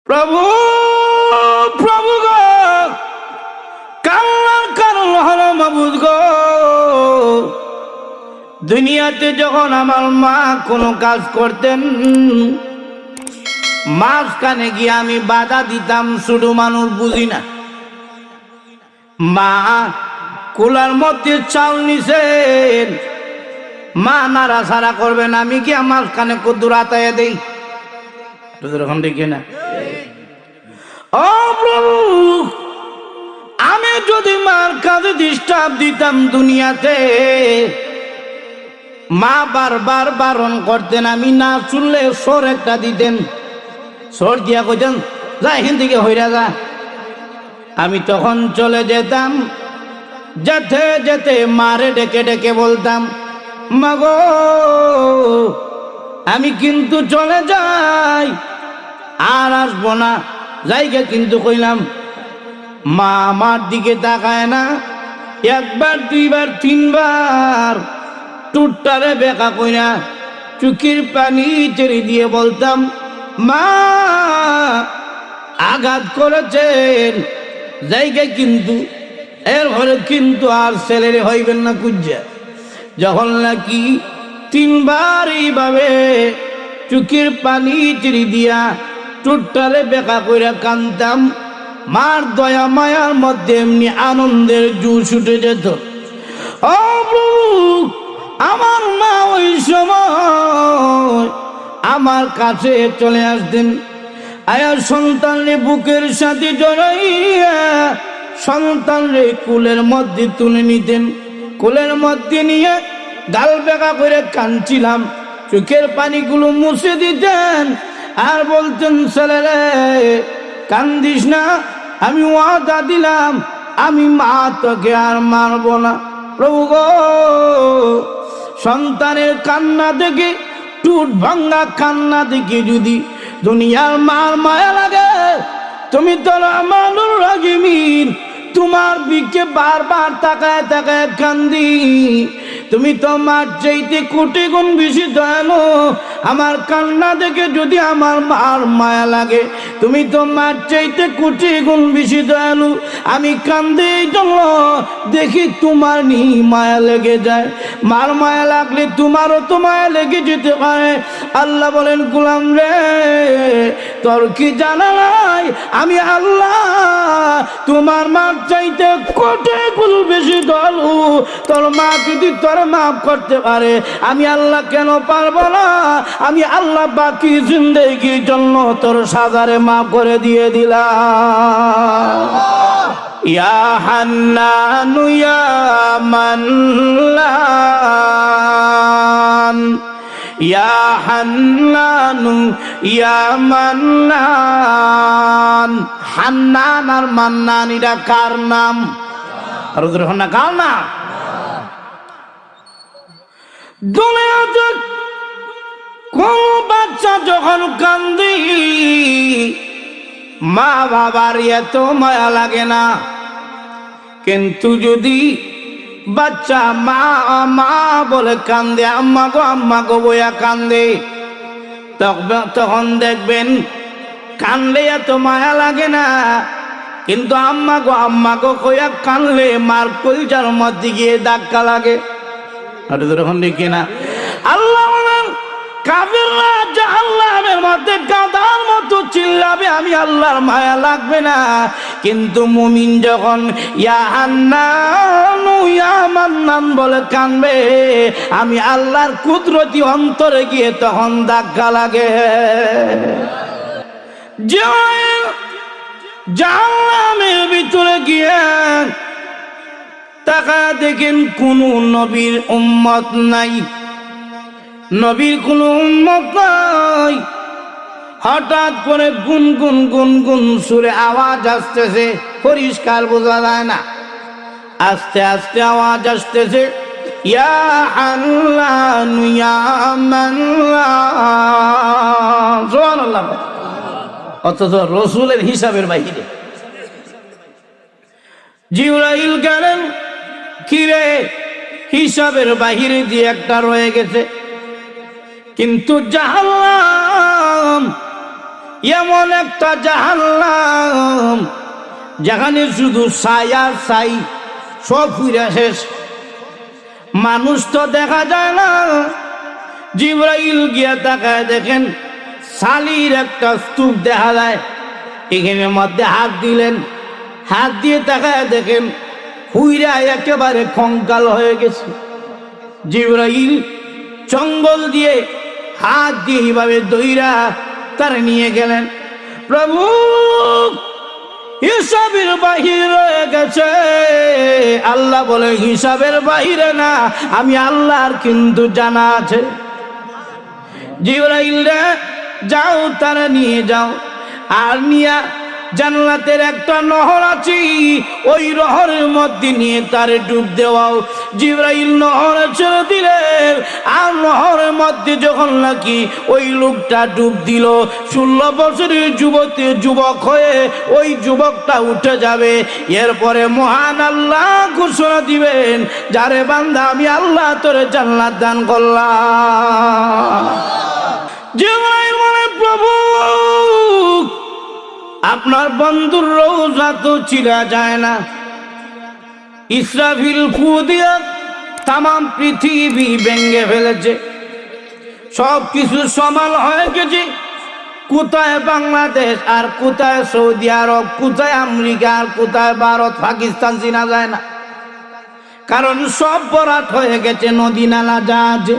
প্রভু প্রভু গো, কান্নার কারণ হলো মাবুদ গো, দুনিয়াতে যখন আমার মা কোনো কাজ করতেন, মাঝখানে গিয়ে আমি বাধা দিতাম, ছোট মানুষ বুঝি না। মা কুলার মধ্যে চাল নিছেন, মা নাড়াছাড়া করবেন, আমি কি আমার কানে কদ্দুর আতায় দেই? দেখি না ও প্রভু, আমি যদি মার কাছে ডিস্টার্ব দিতাম দুনিয়াতে, মা বারবার বারণ করতেন, আমি না শুনলে সোর একটা দিতেন, সোর দিয়া কইতেন যা এখান থেকে হইরা যা। আমি তখন চলে যেতাম, যেতে যেতে মারে ডেকে ডেকে বলতাম, মাগো আমি কিন্তু চলে যাই, আর আসবো না, জায়গা কিন্তু কইলাম। মা আমার দিকে তাকায় না, একবার দুইবার তিনবার টুটটারে বেকা কইনা চুকির পানি ছেড়ে দিয়ে বলতাম, মা আঘাত করেছেন জায়গা কিন্তু, এর ঘরে কিন্তু আর ছেলের হইবেন না কুজ্জা। যখন নাকি তিনবার এইভাবে চুকির পানি ছেড়ে দিয়া টুটটারে বেকা কইরা কানতাম, মার দয়া মায়ার মধ্যে এমনি আনন্দের জুস উঠে যেত। ও প্রভু, আমার মা ওই সময় আমার কাছে চলে আসতেন, আয়া সন্তানরে বুকের সাথে জড়াইয়া সন্তানরে কুলের মধ্যে তুলে নিতেন, কুলের মধ্যে নিয়ে গাল বেকা করে কাঁদছিলাম, চোখের পানিগুলো মুছে দিতেন, আর বলতেন ছেলেরে কান্দিস না, আমি ওয়াদা দিলাম আমি মা তোকে আর মারব না। প্রভু গো, সন্তানের কান্না দেখে, টুট ভাঙ্গা কান্না দেখে যদি দুনিয়ার মার মায়া লাগে, তুমি তো রহমানুর রাহিমিন, তোমার দিকে বারবার তাকায় তাকায় কান্দি, তুমি তো মার চাইতে কোটি গুণ বেশি দয়ালু। আমার কান্না দেখে যদি আমার মার মায়া লাগে, তুমি তো মার চাইতে কোটি গুণ বেশি দয়ালু। আমি কান্দি এই জন্য দেখি তোমার নি মায়া লেগে যায়, মার মায়া লাগলে তোমারও তো মায়া লেগে যেতে পারে। আল্লাহ বলেন, গোলাম রে তোর কি জানা নাই, আমি আল্লাহ তোমার মার চাইতে কোটি গুণ বেশি দয়ালু। তোর মা যদি তোর মাফ করতে পারে, আমি আল্লাহ কেন পারবো না? আমি আল্লাহ বাকি জিন্দেগির জন্য তোর সাজারে মাফ করে দিয়ে দিলাম। ইয়া হান্নানু ইয়া মান্নান, ইয়া হান্নানু ইয়া মান্নান। হান্নান আর মান্নান এটা কার নাম? আর কার নাম? দুনিয়াতে কোন বাচ্চা যখন কান্দি, মা বাবার এত মায়া লাগে না, কিন্তু যদি বাচ্চা মা মা বলে কান্দে, আম্মা গো বইয়া কান্দে, তখন দেখবেন কানলে এত মায়া লাগে না, কিন্তু আম্মা গো কইয়া কানলে মার কলিজার মধ্যে গিয়ে ধাক্কা লাগে। আর তখন দেখি না আল্লাহ বলেন, কাফিররা জাহান্নামের মধ্যে গাধার মতো চিল্লাবে, আমি আল্লাহর মায়া লাগবে না। কিন্তু মুমিন যখন ইয়া হান্নানু ইয়া মান্নান বলে কানবে, আমি আল্লাহর কুদরতি অন্তরে গিয়ে তখন ধাক্কা লাগে। জাহান্নামের ভিতরে গিয়ে তাকা দেখেন কোন নবীর উম্মত নাই, নবীর কোন উম্মত নাই। হঠাৎ করে গুনগুন গুনগুন সুরে আওয়াজ আসতেছে, পরিষ্কার বোঝা যায় না, আস্তে আস্তে আওয়াজ আসতেছে, ইয়া আল্লাহ ইয়া মান্নান। সুবহানাল্লাহ। অথচ রসুলের হিসাবের বাহিরে। জিবরাইল গেলেন, কিরে হিসাবের বাহিরে দিয়ে একটা রয়ে গেছে, কিন্তু জাহান্নাম এমন একটা জাহান্নাম যেখানে শুধু ছাই আর ছাই, সব পুরা শেষ, মানুষ তো দেখা যায় না। জিবরাইল গিয়া তাকায় দেখেন শালির একটা স্তূপ দেখা যায়, এখানে মধ্যে হাত দিলেন, হাত দিয়ে তাকায় দেখেন হুইরা একেবারে কঙ্কাল হয়ে গেছে। জিবরাইল জঙ্গল দিয়ে হাত দিয়ে এইভাবে দইরা তার নিয়ে গেলেন। প্রভু হিসাবের বাহির হয়ে গেছে। আল্লাহ বলে হিসাবের বাহিরে না, আমি আল্লাহর কিন্তু জানা আছে। জিবরাইল রে যাও তারা নিয়ে যাও, আর নিয়া জান্নাতের একটা নহর আছে, ওই নহরের মধ্যে নিয়ে তারে ডুব দেওয়াও। জিবরাইল নহরে ছেড়ে দিলেন, আর নহরের মধ্যে যখন নাকি ওই লোকটা ডুব দিল, 16 বছরের যুবক হয়ে ওই যুবকটা উঠে যাবে। এরপরে মহান আল্লাহ ঘোষণা দিবেন, যারে বান্দা আমি আল্লাহ তোরে জান্নাত দান করলাম। জিবরাইল বলে, প্রভু আপনার বন্ধুর রওজা তো চিরা যায় না। ইসরাফিল ফু দিয়া তাম পৃথিবী ভেঙে ফেলেছে, সব কিছু সমান হয়ে গেছে। কোথায় বাংলাদেশ আর কোথায় সৌদি আরব, কোথায় আমেরিকা আর কোথায় ভারত পাকিস্তান চিনা যায় না, কারণ সব বরাত হয়ে গেছে নদী নালা জাহাজে।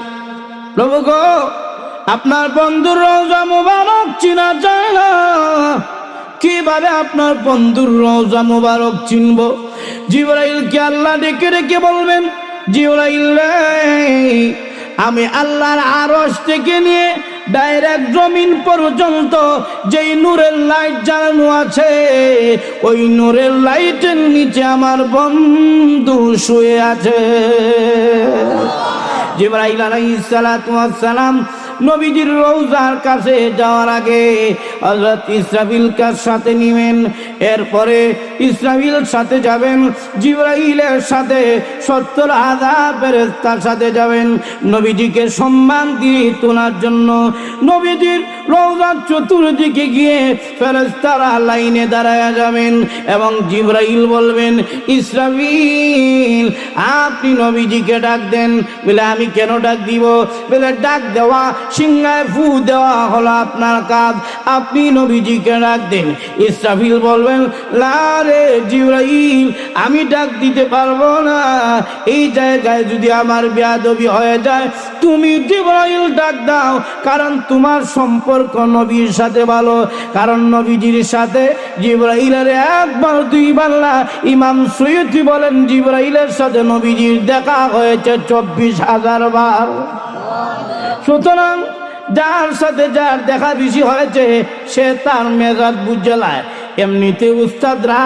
প্রভু গো আপনার বন্ধুর রওজা মুবারক চিনা যায় না, কিভাবে আপনার বন্ধুর রওজা মুবারক চিনব? জিবরাইলকে আল্লাহ ডেকে ডেকে বলবেন, জিবরাইল আমি আল্লাহর আরশ থেকে নিয়ে ডাইরেক্ট জমিন পর্যন্ত যেই নূরের লাইট জ্বালানো আছে, ওই নূরের লাইটের নিচে আমার বন্ধু শুয়ে আছে। জিবরাইল আলাইহিস সালাতু ওয়াস সালাম নবীজির রওজার কাছে যাওয়ার আগে হযরত ইসরাফিলকে সাথে নিবেন, এরপরে ইসরাফিল সাথে যাবেন, জিবরাইলের সাথে 70,000 ফেরেশতার সাথে যাবেন নবীজিকে সম্মান দিয়ে তোলার জন্য। নবীজির রওজার চতুর্দিকে গিয়ে ফেরেশতারা লাইনে দাঁড়ায়া যাবেন এবং জিবরাইল বলবেন, ইসরাফিল আপনি নবীজিকে ডাক দেন। বলে আমি কেন ডাক দিব? বলে ডাক দেওয়া, সিংহায় ফু দেওয়া হলো আপনার কাজ, আপনি নবীজিকে ডাক দেন। ইসরাফিল বলবেন, না রে জিবরাইল আমি ডাক দিতে পারবো না, এই জায়গায় যদি আমার বেয়াদবি হয়ে যায় তুমি জিবরাইল ডাক দাও, কারণ তোমার সম্পর্ক নবীর সাথে ভালো। কারণ নবীজির সাথে জিবরাইলের একবার দুইবার না, ইমাম সৈয়দী বলেন জিবরাইলের সাথে নবীজির দেখা হয়েছে 24,000 বার। সুতরাং যার সাথে যার দেখা বেশি হয়েছে সে তার মেজাজ বুঝলায়। এমনিতে উস্তাদরা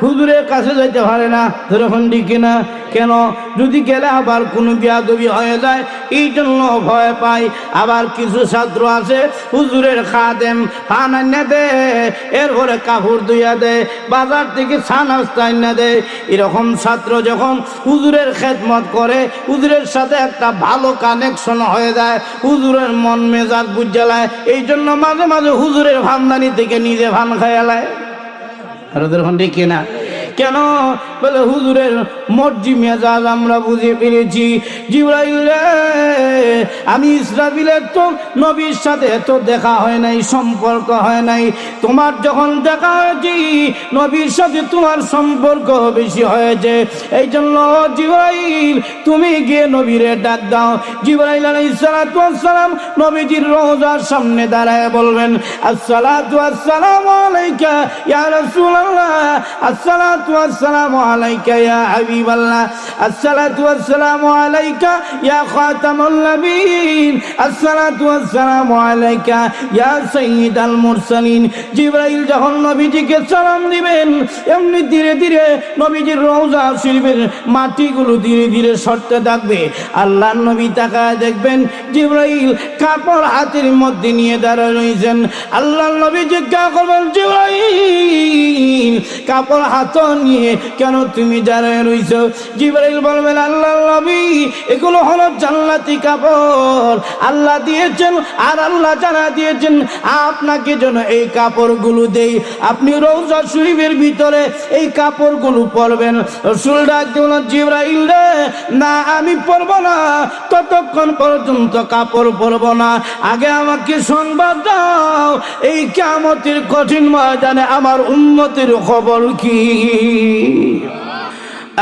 হুজুরের কাছে যেতে পারে না, ধরুন কিনা, কেন? যদি গেলে আবার কোনো বিয়াদবি হয়ে যায় এই জন্য ভয় পায়। আবার কিছু ছাত্র আছে হুজুরের খাদেম, পান আইনা দে, এরপরে কাপড় ধুইয়া দে, বাজার থেকে ছানাস্তা আইনা দে। এরকম ছাত্র যখন হুজুরের খেদমত করে, হুজুরের সাথে একটা ভালো কানেকশন হয়ে যায়, হুজুরের মন মেজাজ বুঝালায়। এই জন্য মাঝে মাঝে হুজুরের ভামদানি থেকে নিজে ভান খায়ালায়। আর ওদের ওখান থেকে না কেন? বলে হুজুরের মর্জি মেজাজ আমরা বুঝে পেরেছি। জিবরাইল আমি ইসরাফিলের তো নবীর সাথে তো দেখা হয় নাই, সম্পর্ক হয় নাই, তোমার যখন দেখা হয়েছে নবীর সাথে তোমার সম্পর্ক বেশি হয়েছে, এই জন্য জিবরাইল তুমি গিয়ে নবীরে ডাক দাও। জিবরাইল আলাইহিস সালাতু ওয়াস সালাম নবীজির রওজার সামনে দাঁড়ায় বলবেন, আসসালাতু ওয়াসসালামু আলাইকা ইয়া রাসূলুল্লাহ, আসসালাতু ওয়াসসালামু আলাইকা ইয়া হাবিবাল্লাহ, আসসালাতু ওয়াসসালামু আলাইকা ইয়া খাতামুন নবিয়্যিন, আসসালাতু ওয়াসসালামু আলাইকা ইয়া সাইয়্যিদাল মুরসালিন। জিবরাইল যখন নবীজিকে সালাম দিবেন, এমনি ধীরে ধীরে নবীজির রওজা শরীফের মাটিগুলো ধীরে ধীরে সরতে থাকবে। আল্লাহর নবী তাকায় দেখবেন জিবরাইল কাপড় হাতের মধ্যে নিয়ে দাঁড়ায় রয়েছেন। আল্লাহর নবী জিজ্ঞাসা করবেন, জিবরাইল কাপড় হাত নিয়ে কেন তুমি দাঁড়ায় রইছো? জিবরাইল বলবেন আল্লাহর নবী এগুলো হলো জান্নাতি কাপড়, আল্লাহ দিয়েছেন আর আল্লাহ জানা দিয়েছেন আপনাকে যেন এই কাপড়গুলো দেই, আপনি রওজা শরীফের ভিতরে এই কাপড়গুলো পরবেন। রাসূল ডাক দিলেন জিবরাইল রে, না আমি পরবো না, ততক্ষণ পর্যন্ত কাপড় পরবো না, আগে আমাকে সংবাদ দাও এই কিয়ামতের কঠিন ময়দানে আমার উম্মতের খবর কি?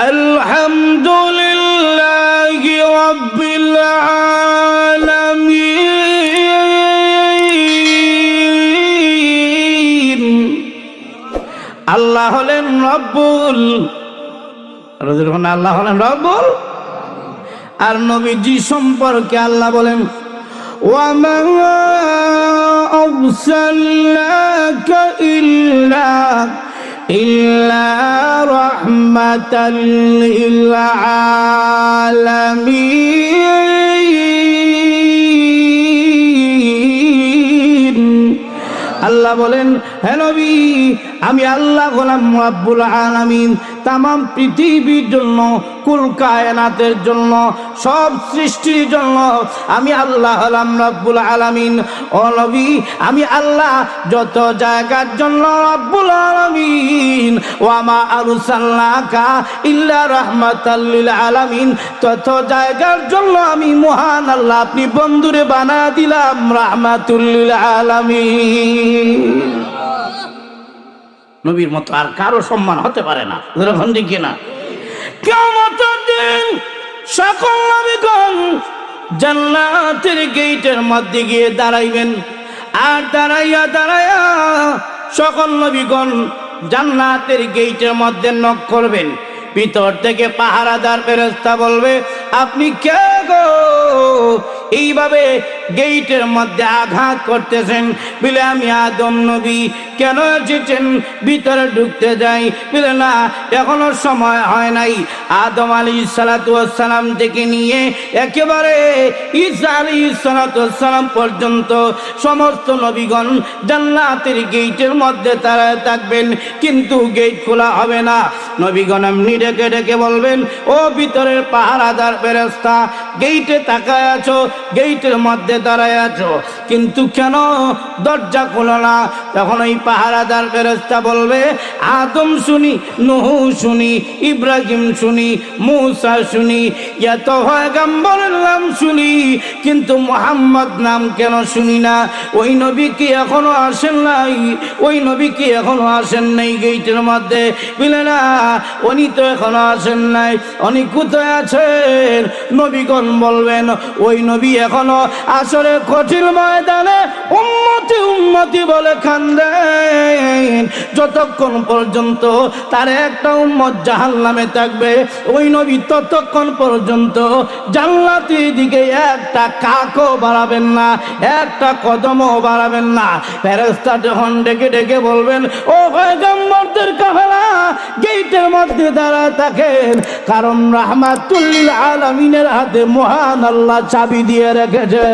আলহামদুলিল্লাহি রাব্বিল আলামিন। আল্লাহ হলেন রব্বুল, আল্লাহ হলেন রব্বুল। আর নবীজি সম্পর্কে আল্লাহ বলেন ওয়ামা আরসালনাকা ইল্লা রাহমাতাল লিল আলামিন। আল্লাহ বলেন হে নবী আমি আল্লাহ হলাম রাব্বুল আলামিন, তামাম পৃথিবীর জন্য, কুল কায়নাতের জন্য, সব সৃষ্টির জন্য আমি আল্লাহ হলাম রাব্বুল আলামিন। ও নবী আমি আল্লাহ যত জায়গার জন্য রাব্বুল আলামিন, ওয়ামা আরসালনাকা ইল্লা রাহমাতাল লিল আলামিন, তত জায়গার জন্য আমি মহান আল্লাহ আপনি বন্ধুরে বানা দিলাম রাহমাতুল লিল আলামিন। নবীর মতো আর কারো সম্মান হতে পারে না, যখন দেখি না কিয়ামতের দিন সকল নবীগণ জান্নাতের গেটের মধ্যে গিয়ে দাঁড়াইবেন। আর দাঁড়াইয়া দাঁড়াইয়া সকল নবীগণ জান্নাতের গেটের মধ্যে নক করবেন। ভিতর থেকে পাহারাদার ফেরেশতা বলবে আপনি কে গো, এইভাবে গেটের মধ্যে আঘাত করতেছেন? বলে আমি আদম নবী। কেন এসেছেন? ভিতরে ঢুকতে যাই। বলে না এখনো সময় হয় নাই। আদম আলাইহিস সালাতু ওয়াস সালাম থেকে নিয়ে একেবারে ঈসা আলাইহিস সালাতু ওয়াস সালাম পর্যন্ত সমস্ত নবীগণ জান্নাতের গেটের মধ্যে দাঁড়ায় থাকবেন, কিন্তু গেট খোলা হবে না। নবীগণ এমনি ডেকে ডেকে বলবেন ও ভিতরের পাহারাদার ফেরেশতা, গেটে তাকায় আছো, গেটের মধ্যে দাঁড়ায় আছো, কিন্তু কেন দরজা খোলো না? তখন ওই পাহারাদার ফেরেশতা বলবে আদম শুনি, নূহ শুনি, ইব্রাহিম শুনি, মূসা শুনি, এত পয়গম্বরের নাম শুনি, কিন্তু মুহাম্মদ নাম কেন শুনি না? ওই নবী কি এখনো আসেন নাই? ওই নবী কি এখনো আসেন নাই গেটের মধ্যে? বলে না উনি তো এখনো আসেন নাই। উনি কোথায় আছেন? নবীগণ বলবেন ওই নবী এখনো আসরে কঠিন ময়দানে উম্মতি উম্মতি বলে কান্দেন, যতক্ষণ পর্যন্ত তার একটা উম্মত জাহান্নামে থাকবে ওই নবী ততক্ষণ পর্যন্ত জান্নাতের দিকে একটা কাকও বাড়াবেন না, একটা কদমও বাড়াবেন না। ফেরেশতা যখন ডেকে ডেকে বলবেন ও পয়গম্বরদের কাফেলা গেটের মধ্যে দাঁড়ায় থাকেন, কারণ রাহমাতুল লিল আলামিনের হাতে মহান আল্লাহ চাবি দিয়ে রেখেছে।